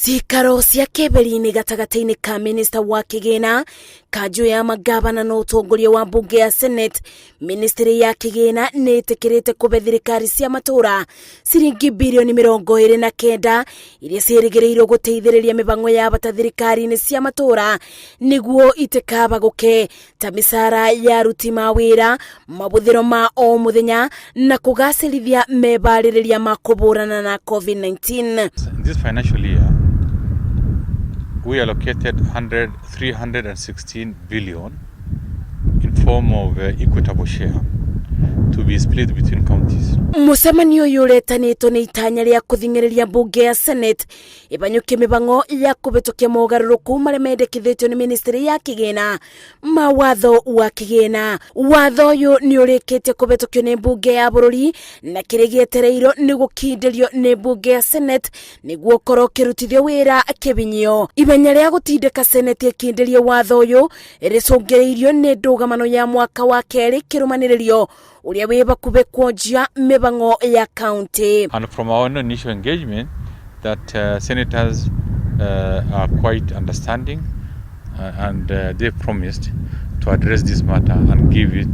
Cikaro cia kĩberi-inĩ gatagati-inĩ ka minista wa kigina, kanjũ ya magavana na ũtongoria wa mbunge ya Senate, ministry ya kigina nĩ ĩtĩkĩrĩte kũbe thirikari cia matuura ciringi bilioni 29 iria ciĩrĩgĩrĩirwo gũteithĩrĩria mĩbango ya bata thirikari-inĩ cia matuura nĩguo itikabaguke ta mĩcara ya aruti ma wĩra, mabũthĩro ma o mũthenya na kũgacĩrithia mebarĩrĩria ma kũbũrana na COVID-19. This financial year, we allocated 316 billion in form of equitable share to be split between counties. Mucemanio ũyũ ũretanĩtwo nĩ itanya rĩa kũthing'ĩrĩria mbunge ya Senate ĩbanyũkie mĩbango ya kũbĩtũkia mogarũrũku marĩa mendekithĩtio nĩ ministry ya kigina ma watho wa kigina. Watho ũyũ nĩ ũrĩkĩtie kũbĩtũkio nĩ mbunge ya bũrũri na kĩrĩa gĩetereirwo nĩ gũkindĩrio nĩ mbunge ya Senate nĩguo korwo kĩrutithio wĩra kĩbinyio. Ibenya rĩa gũtindĩka Senate ĩkindĩrie watho ũyũ rĩcũngĩrĩirio nĩ ndũgamano ya mwaka wa kerĩ kĩrũmanĩrĩrio uria weba kube kuonjia mibango ya county. And from our initial engagement that senators are quite understanding and they promised to address this matter and give it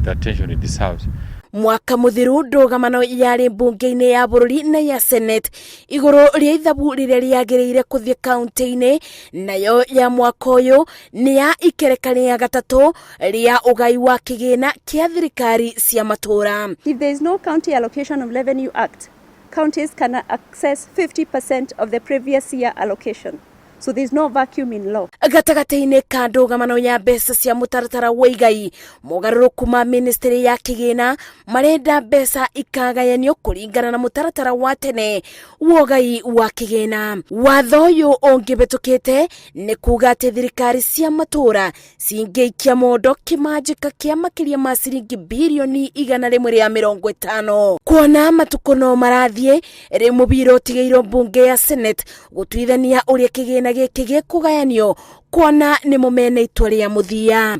the attention it deserves. Mwaka muthiru ndũgamano yarĩ mbunge-inĩ ya bũrũri na ya Senate igũrũ rĩa ithabu rĩrĩa rĩagĩrĩire kũthiĩ kaunti-inĩ, nayo ya mwaka ũyũ nĩ ya ikerekania ya gatatũ rĩa Ugai wa kigina kĩa thirikari cia matuura. If there is no County Allocation of Revenue Act, counties can access 50% of the previous year allocation. So there is no vacuum in law. Gatagati-inĩ ka ndũgamano ya mbeca cia mũtaratara wa Ugai, mogarũrũku ma ministry ya kigina marenda mbeca ikagayanio kũringana na mũtaratara wa tene wa Ugai wa kigina. Watho ũyũ ũngĩbĩtũkĩte nĩ kuga atĩ thirikari cia matuura cingĩikia mondo kĩmanjĩka kĩa makĩria ma ciringi bilioni 150. Kuona matukũ no marathiĩ rĩ mũbira ũtigĩirwo mbunge ya Senate gũtuithania ũrĩa kigina gĩkĩ gĩkũgayanio kuona nĩ mũmene itua rĩa mũthia.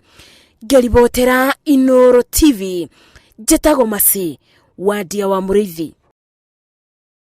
Ngeribotera Inooro TV, njĩtagwo Masi, Wandia wa Mũrĩithi.